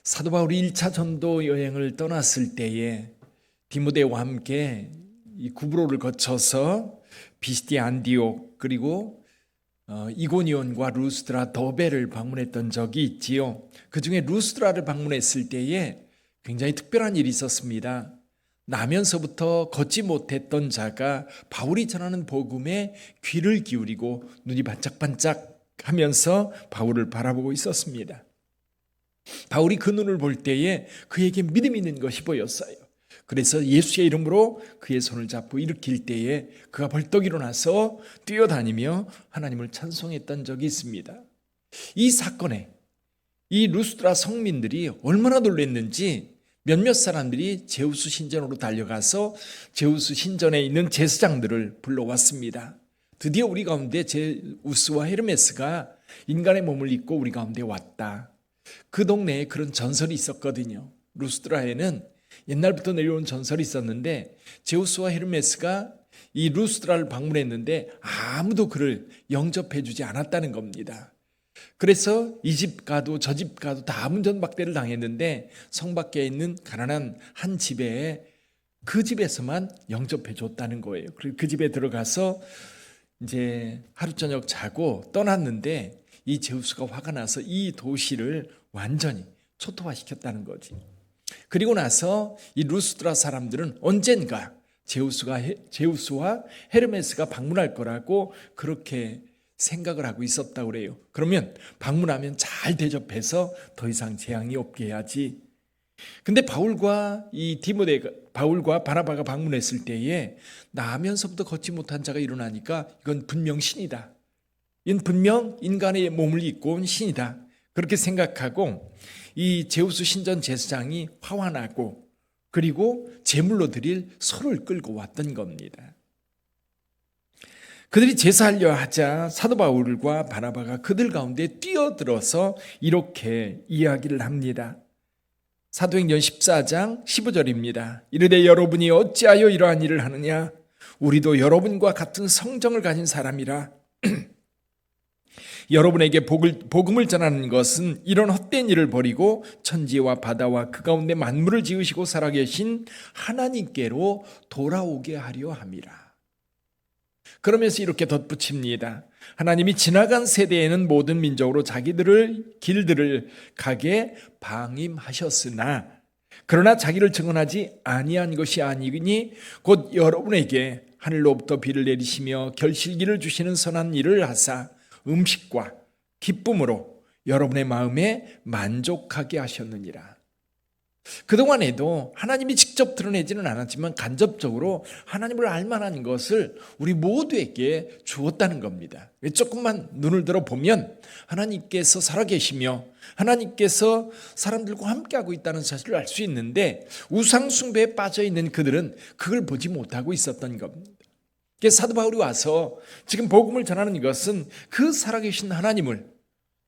사도 바울이 1차 전도 여행을 떠났을 때에 디모데와 함께 이 구브로를 거쳐서 비시디아 안디옥 그리고 이고니온과 루스드라 더베를 방문했던 적이 있지요. 그중에 루스드라를 방문했을 때에 굉장히 특별한 일이 있었습니다. 나면서부터 걷지 못했던 자가 바울이 전하는 복음에 귀를 기울이고 눈이 반짝반짝 하면서 바울을 바라보고 있었습니다. 바울이 그 눈을 볼 때에 그에게 믿음이 있는 것이 보였어요. 그래서 예수의 이름으로 그의 손을 잡고 일으킬 때에 그가 벌떡 일어나서 뛰어다니며 하나님을 찬송했던 적이 있습니다. 이 사건에 이 루스드라 성민들이 얼마나 놀랐는지 몇몇 사람들이 제우스 신전으로 달려가서 제우스 신전에 있는 제사장들을 불러왔습니다. 드디어 우리 가운데 제우스와 헤르메스가 인간의 몸을 입고 우리 가운데 왔다. 그 동네에 그런 전설이 있었거든요. 루스드라에는 옛날부터 내려온 전설이 있었는데 제우스와 헤르메스가 이 루스드라를 방문했는데 아무도 그를 영접해 주지 않았다는 겁니다. 그래서 이 집 가도 저 집 가도 다 문전박대를 당했는데 성 밖에 있는 가난한 한 집에 그 집에서만 영접해 줬다는 거예요. 그리고 그 집에 들어가서 이제 하루 저녁 자고 떠났는데 이 제우스가 화가 나서 이 도시를 완전히 초토화시켰다는 거지. 그리고 나서 이 루스드라 사람들은 언젠가 제우스와 헤르메스가 방문할 거라고 그렇게 생각을 하고 있었다고 그래요. 그러면 방문하면 잘 대접해서 더 이상 재앙이 없게 해야지. 근데 바울과 바나바가 방문했을 때에 나면서부터 걷지 못한 자가 일어나니까 이건 분명 신이다. 이건 분명 인간의 몸을 입고 온 신이다. 그렇게 생각하고 이 제우스 신전 제사장이 화환하고 그리고 제물로 드릴 소를 끌고 왔던 겁니다. 그들이 제사하려 하자 사도 바울과 바나바가 그들 가운데 뛰어들어서 이렇게 이야기를 합니다. 사도행전 14장 15절입니다. 이르되 여러분이 어찌하여 이러한 일을 하느냐? 우리도 여러분과 같은 성정을 가진 사람이라. 여러분에게 복음을 전하는 것은 이런 헛된 일을 버리고 천지와 바다와 그 가운데 만물을 지으시고 살아계신 하나님께로 돌아오게 하려 함이라. 그러면서 이렇게 덧붙입니다. 하나님이 지나간 세대에는 모든 민족으로 자기들을 길들을 가게 방임하셨으나 그러나 자기를 증언하지 아니한 것이 아니니 곧 여러분에게 하늘로부터 비를 내리시며 결실기를 주시는 선한 일을 하사 음식과 기쁨으로 여러분의 마음에 만족하게 하셨느니라. 그동안에도 하나님이 직접 드러내지는 않았지만 간접적으로 하나님을 알만한 것을 우리 모두에게 주었다는 겁니다. 조금만 눈을 들어보면 하나님께서 살아계시며 하나님께서 사람들과 함께하고 있다는 사실을 알 수 있는데 우상 숭배에 빠져있는 그들은 그걸 보지 못하고 있었던 겁니다. 사도 바울이 와서 지금 복음을 전하는 것은 그 살아계신 하나님을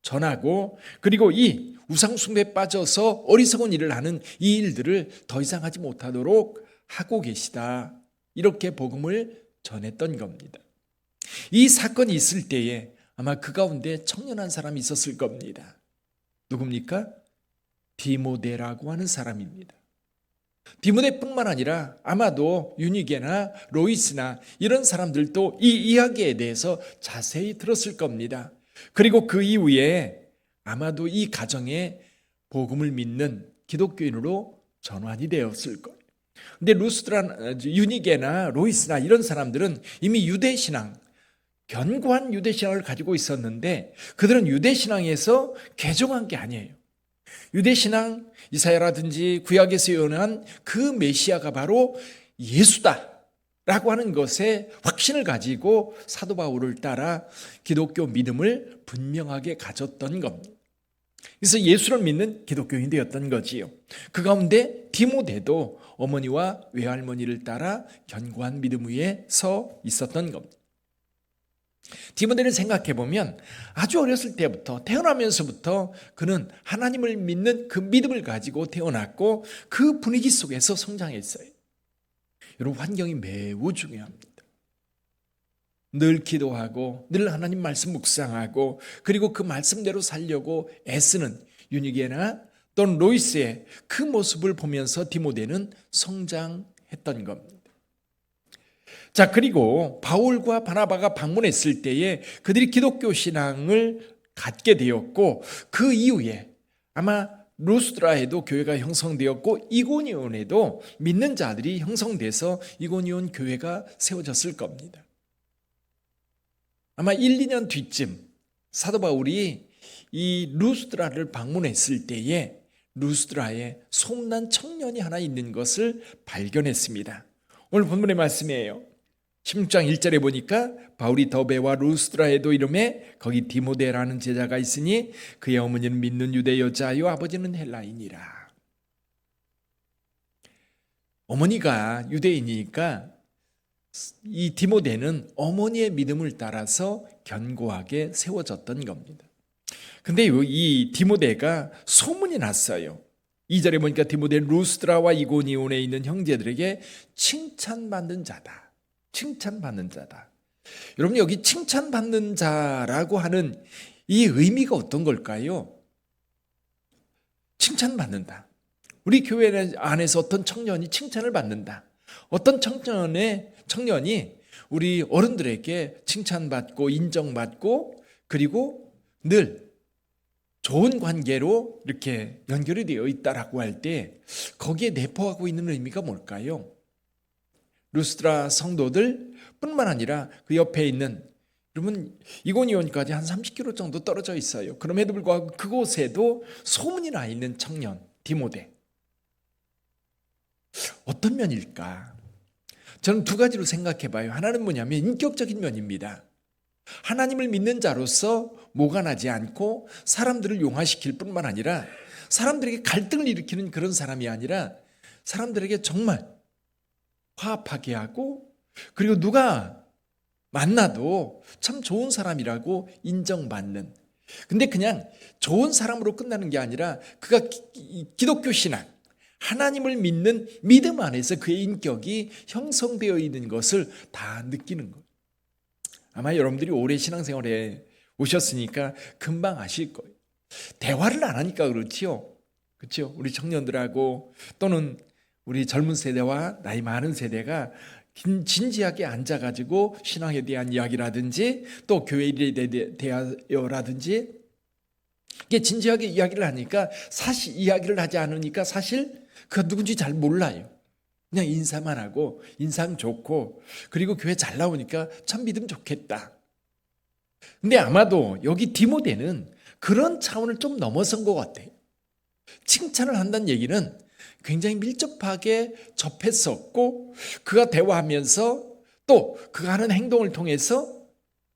전하고 그리고 이 우상 숭배에 빠져서 어리석은 일을 하는 이 일들을 더 이상 하지 못하도록 하고 계시다. 이렇게 복음을 전했던 겁니다. 이 사건이 있을 때에 아마 그 가운데 청년한 사람이 있었을 겁니다. 누굽니까? 디모데라고 하는 사람입니다. 디모데뿐만 아니라 아마도 유니게나 로이스나 이런 사람들도 이 이야기에 대해서 자세히 들었을 겁니다. 그리고 그 이후에 아마도 이 가정에 복음을 믿는 기독교인으로 전환이 되었을 거예요. 근데 유니게나 로이스나 이런 사람들은 이미 유대신앙, 견고한 유대신앙을 가지고 있었는데 그들은 유대신앙에서 개종한 게 아니에요. 유대신앙, 이사야라든지 구약에서 예언한 그 메시아가 바로 예수다 라고 하는 것에 확신을 가지고 사도 바울을 따라 기독교 믿음을 분명하게 가졌던 겁니다. 그래서 예수를 믿는 기독교인이 되었던 거지요. 그 가운데 디모데도 어머니와 외할머니를 따라 견고한 믿음 위에 서 있었던 겁니다. 디모데를 생각해 보면 아주 어렸을 때부터 태어나면서부터 그는 하나님을 믿는 그 믿음을 가지고 태어났고 그 분위기 속에서 성장했어요. 여러분 환경이 매우 중요합니다. 늘 기도하고 늘 하나님 말씀 묵상하고 그리고 그 말씀대로 살려고 애쓰는 유니게나 또는 로이스의 그 모습을 보면서 디모데는 성장했던 겁니다. 자, 그리고 바울과 바나바가 방문했을 때에 그들이 기독교 신앙을 갖게 되었고, 그 이후에 아마 루스드라에도 교회가 형성되었고 이고니온에도 믿는 자들이 형성돼서 이고니온 교회가 세워졌을 겁니다. 아마 1, 2년 뒤쯤 사도 바울이 이 루스드라를 방문했을 때에 루스드라에 소문난 청년이 하나 있는 것을 발견했습니다. 오늘 본문의 말씀이에요. 16장 1절에 보니까 바울이 더베와 루스드라에도 이름에 거기 디모데라는 제자가 있으니 그의 어머니는 믿는 유대 여자요 아버지는 헬라인이라. 어머니가 유대인이니까 이 디모데는 어머니의 믿음을 따라서 견고하게 세워졌던 겁니다. 근데 이 디모데가 소문이 났어요. 2절에 보니까 디모데는 루스드라와 이고니온에 있는 형제들에게 칭찬받는 자다. 칭찬받는 자다. 여러분, 여기 칭찬받는 자라고 하는 이 의미가 어떤 걸까요? 칭찬받는다. 우리 교회 안에서 어떤 청년이 칭찬을 받는다. 어떤 청년이 우리 어른들에게 칭찬받고 인정받고 그리고 늘 좋은 관계로 이렇게 연결이 되어 있다라고 할 때 거기에 내포하고 있는 의미가 뭘까요? 루스드라 성도들 뿐만 아니라 그 옆에 있는, 여러분 이고니온까지 한 30km 정도 떨어져 있어요. 그럼에도 불구하고 그곳에도 소문이 나 있는 청년 디모데. 어떤 면일까? 저는 두 가지로 생각해 봐요. 하나는 뭐냐면 인격적인 면입니다. 하나님을 믿는 자로서 모관하지 않고 사람들을 용화시킬 뿐만 아니라 사람들에게 갈등을 일으키는 그런 사람이 아니라 사람들에게 정말 화합하게 하고 그리고 누가 만나도 참 좋은 사람이라고 인정받는, 근데 그냥 좋은 사람으로 끝나는 게 아니라 그가 기독교 신앙, 하나님을 믿는 믿음 안에서 그의 인격이 형성되어 있는 것을 다 느끼는 거예요. 아마 여러분들이 오래 신앙생활에 오셨으니까 금방 아실 거예요. 대화를 안 하니까 그렇지요. 그렇죠? 우리 청년들하고 또는 우리 젊은 세대와 나이 많은 세대가 진지하게 앉아가지고 신앙에 대한 이야기라든지 또 교회 일에 대하여라든지 이게 진지하게 이야기를 하니까 사실 이야기를 하지 않으니까 사실 그가 누군지 잘 몰라요. 그냥 인사만 하고 인상 좋고 그리고 교회 잘 나오니까 참 믿음 좋겠다. 근데 아마도 여기 디모데는 그런 차원을 좀 넘어선 것 같아요. 칭찬을 한다는 얘기는 굉장히 밀접하게 접했었고 그가 대화하면서 또 그가 하는 행동을 통해서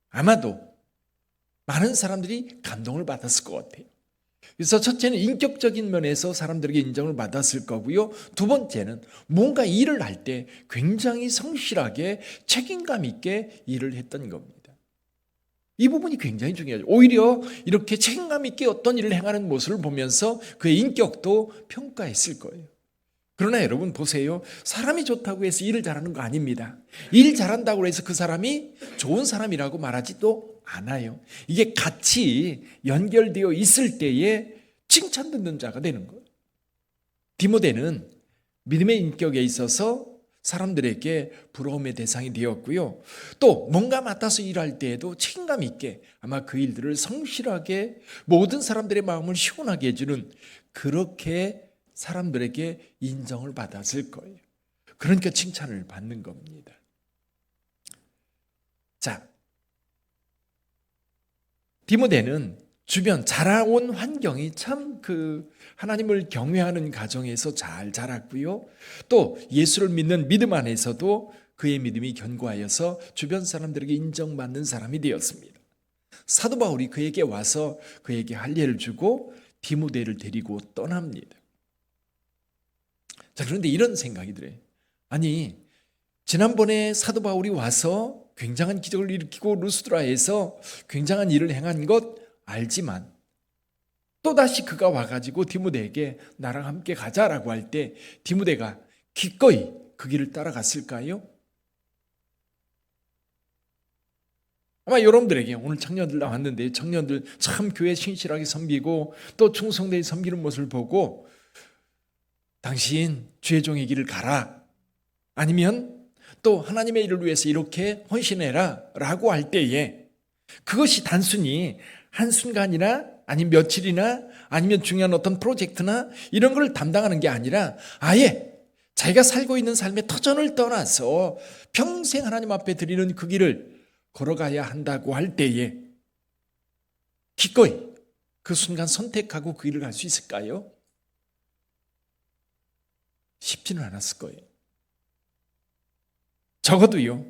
아마도 많은 사람들이 감동을 받았을 것 같아요. 그래서 첫째는 인격적인 면에서 사람들에게 인정을 받았을 거고요. 두 번째는 뭔가 일을 할 때 굉장히 성실하게 책임감 있게 일을 했던 겁니다. 이 부분이 굉장히 중요하죠. 오히려 이렇게 책임감 있게 어떤 일을 행하는 모습을 보면서 그의 인격도 평가했을 거예요. 그러나 여러분 보세요. 사람이 좋다고 해서 일을 잘하는 거 아닙니다. 일 잘한다고 해서 그 사람이 좋은 사람이라고 말하지도 않아요. 이게 같이 연결되어 있을 때에 칭찬 듣는 자가 되는 거예요. 디모데는 믿음의 인격에 있어서 사람들에게 부러움의 대상이 되었고요. 또 뭔가 맡아서 일할 때에도 책임감 있게 아마 그 일들을 성실하게 모든 사람들의 마음을 시원하게 해주는, 그렇게 사람들에게 인정을 받았을 거예요. 그러니까 칭찬을 받는 겁니다. 자, 디모데는 주변 자라온 환경이 참 그 하나님을 경외하는 가정에서 잘 자랐고요. 또 예수를 믿는 믿음 안에서도 그의 믿음이 견고하여서 주변 사람들에게 인정받는 사람이 되었습니다. 사도 바울이 그에게 와서 그에게 할례를 주고 디모데를 데리고 떠납니다. 자, 그런데 이런 생각이 들어요. 아니, 지난번에 사도 바울이 와서 굉장한 기적을 일으키고 루스드라에서 굉장한 일을 행한 것 알지만 또다시 그가 와가지고 디모데에게 나랑 함께 가자라고 할 때 디모데가 기꺼이 그 길을 따라갔을까요? 아마 여러분들에게 오늘 청년들 나왔는데 청년들 참 교회 신실하게 섬기고 또 충성되게 섬기는 모습을 보고 당신 주의 종의 길을 가라, 아니면 또 하나님의 일을 위해서 이렇게 헌신해라 라고 할 때에 그것이 단순히 한순간이나 아니면 며칠이나 아니면 중요한 어떤 프로젝트나 이런 걸 담당하는 게 아니라 아예 자기가 살고 있는 삶의 터전을 떠나서 평생 하나님 앞에 드리는 그 길을 걸어가야 한다고 할 때에 기꺼이 그 순간 선택하고 그 길을 갈 수 있을까요? 쉽지는 않았을 거예요. 적어도요,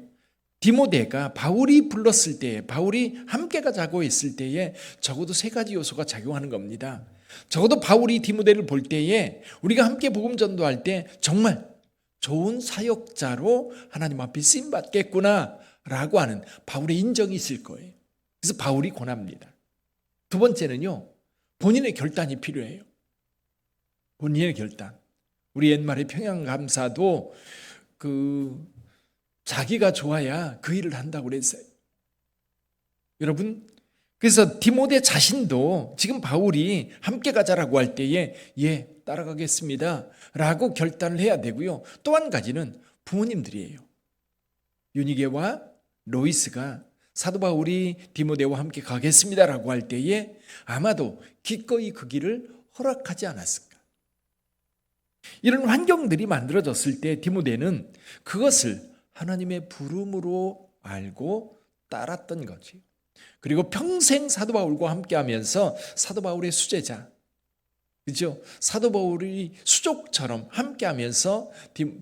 디모데가 바울이 불렀을 때에, 바울이 함께 가자고 했을 때에 적어도 세 가지 요소가 작용하는 겁니다. 적어도 바울이 디모데를 볼 때에 우리가 함께 복음 전도할 때 정말 좋은 사역자로 하나님 앞에 쓰임 받겠구나 라고 하는 바울의 인정이 있을 거예요. 그래서 바울이 권합니다. 두 번째는요, 본인의 결단이 필요해요. 본인의 결단. 우리 옛말에 평양감사도 자기가 좋아야 그 일을 한다고 그랬어요. 여러분, 그래서 디모데 자신도 지금 바울이 함께 가자라고 할 때에 예, 따라가겠습니다 라고 결단을 해야 되고요. 또 한 가지는 부모님들이에요. 유니게와 로이스가 사도 바울이 디모데와 함께 가겠습니다라고 할 때에 아마도 기꺼이 그 길을 허락하지 않았을까. 이런 환경들이 만들어졌을 때 디모데는 그것을 하나님의 부름으로 알고 따랐던 거지. 그리고 평생 사도 바울과 함께하면서 사도 바울의 수제자, 그렇죠? 사도 바울이 수족처럼 함께하면서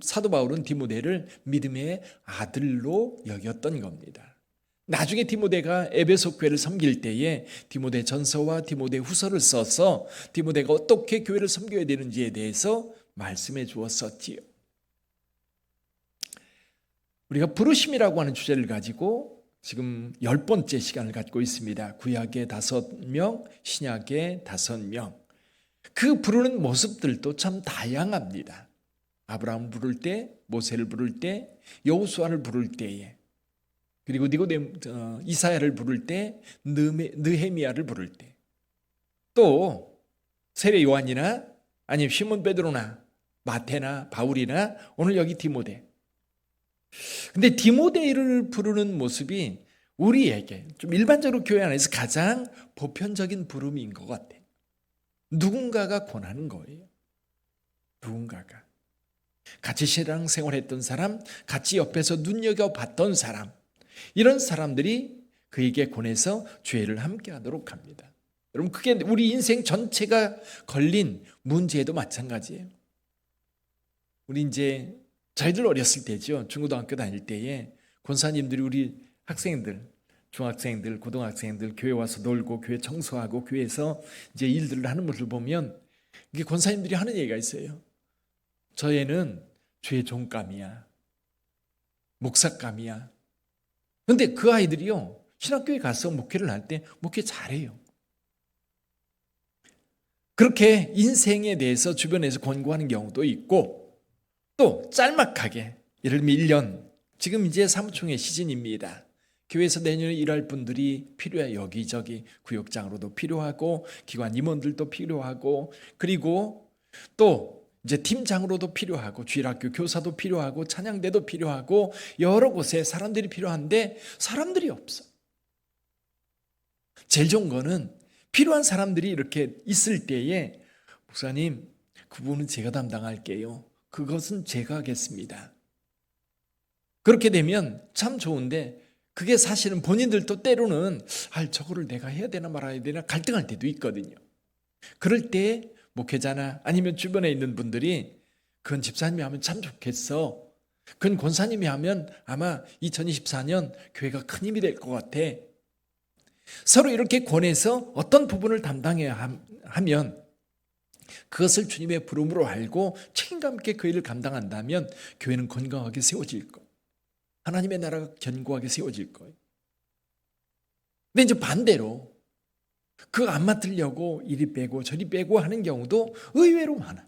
사도 바울은 디모데를 믿음의 아들로 여겼던 겁니다. 나중에 디모데가 에베소 교회를 섬길 때에 디모데 전서와 디모데 후서를 써서 디모데가 어떻게 교회를 섬겨야 되는지에 대해서 말씀해 주었었지요. 우리가 부르심이라고 하는 주제를 가지고 지금 10번째 시간을 갖고 있습니다. 구약의 5명, 신약의 5명. 그 부르는 모습들도 참 다양합니다. 아브라함 부를 때, 모세를 부를 때, 여호수아를 부를 때에, 그리고 이사야를 부를 때, 느헤미야를 부를 때, 또 세례 요한이나 아니면 시몬 베드로나 마태나 바울이나 오늘 여기 디모데. 근데 디모데를 부르는 모습이 우리에게 좀 일반적으로 교회 안에서 가장 보편적인 부름인 것 같아요. 누군가가 권하는 거예요. 누군가가. 같이 신앙생활했던 사람, 같이 옆에서 눈여겨봤던 사람, 이런 사람들이 그에게 권해서 죄를 함께 하도록 합니다. 여러분, 그게 우리 인생 전체가 걸린 문제도 마찬가지예요. 우리 이제 저희들 어렸을 때죠. 중고등학교 다닐 때에 권사님들이 우리 학생들, 중학생들, 고등학생들 교회 와서 놀고 교회 청소하고 교회에서 이제 일들을 하는 모습을 보면 이게 권사님들이 하는 얘기가 있어요. 저 애는 죄 종감이야. 목사감이야. 그런데 그 아이들이요, 신학교에 가서 목회를 할 때 목회 잘해요. 그렇게 인생에 대해서 주변에서 권고하는 경우도 있고, 또 짤막하게 예를 들면 1년, 지금 이제 사무총회 시즌입니다. 교회에서 내년에 일할 분들이 필요해요. 여기저기 구역장으로도 필요하고 기관 임원들도 필요하고, 그리고 또 이제 팀장으로도 필요하고 주일학교 교사도 필요하고 찬양대도 필요하고 여러 곳에 사람들이 필요한데 사람들이 없어. 제일 좋은 거는 필요한 사람들이 이렇게 있을 때에 목사님, 그 부분은 제가 담당할게요. 그것은 제가 하겠습니다. 그렇게 되면 참 좋은데, 그게 사실은 본인들도 때로는 저거를 내가 해야 되나 말아야 되나 갈등할 때도 있거든요. 그럴 때 목회자나 아니면 주변에 있는 분들이 그건 집사님이 하면 참 좋겠어, 그건 권사님이 하면 아마 2024년 교회가 큰 힘이 될 것 같아. 서로 이렇게 권해서 어떤 부분을 담당해야 하면 그것을 주님의 부름으로 알고 책임감 있게 그 일을 감당한다면 교회는 건강하게 세워질 거예요. 하나님의 나라가 견고하게 세워질 거예요. 근데 이제 반대로 그거 안 맡으려고 이리 빼고 저리 빼고 하는 경우도 의외로 많아.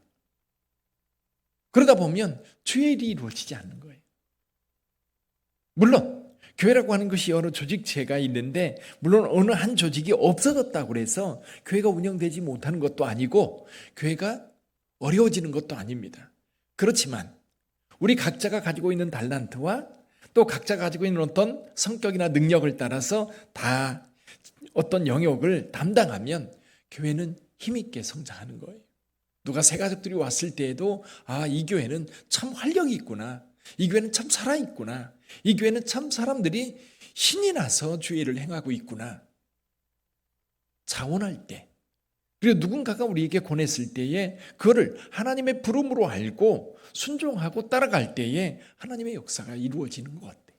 그러다 보면 주의 일이 이루어지지 않는 거예요. 물론 교회라고 하는 것이 여러 조직체가 있는데 물론 어느 한 조직이 없어졌다고 해서 교회가 운영되지 못하는 것도 아니고 교회가 어려워지는 것도 아닙니다. 그렇지만 우리 각자가 가지고 있는 달란트와 또 각자 가지고 있는 어떤 성격이나 능력을 따라서 다 어떤 영역을 담당하면 교회는 힘있게 성장하는 거예요. 누가 새 가족들이 왔을 때에도 이 교회는 참 활력이 있구나. 이 교회는 참 살아있구나. 이 교회는 참 사람들이 신이 나서 주의를 행하고 있구나. 자원할 때, 그리고 누군가가 우리에게 권했을 때에 그거를 하나님의 부름으로 알고 순종하고 따라갈 때에 하나님의 역사가 이루어지는 것 같아요.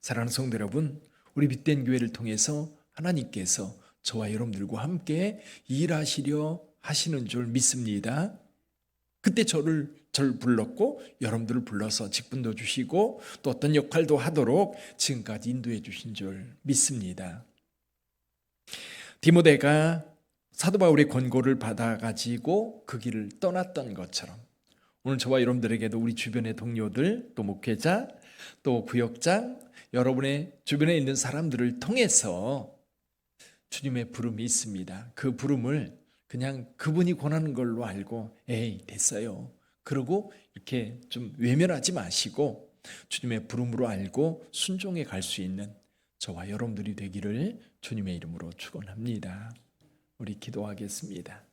사랑하는 성도 여러분, 우리 빛된 교회를 통해서 하나님께서 저와 여러분들과 함께 일하시려 하시는 줄 믿습니다. 그때 저를 불렀고 여러분들을 불러서 직분도 주시고 또 어떤 역할도 하도록 지금까지 인도해 주신 줄 믿습니다. 디모데가 사도 바울의 권고를 받아가지고 그 길을 떠났던 것처럼 오늘 저와 여러분들에게도 우리 주변의 동료들, 또 목회자, 또 구역장, 여러분의 주변에 있는 사람들을 통해서 주님의 부름이 있습니다. 그 부름을 그냥 그분이 권하는 걸로 알고 됐어요. 그러고 이렇게 좀 외면하지 마시고 주님의 부름으로 알고 순종해 갈 수 있는 저와 여러분들이 되기를 주님의 이름으로 축원합니다. 우리 기도하겠습니다.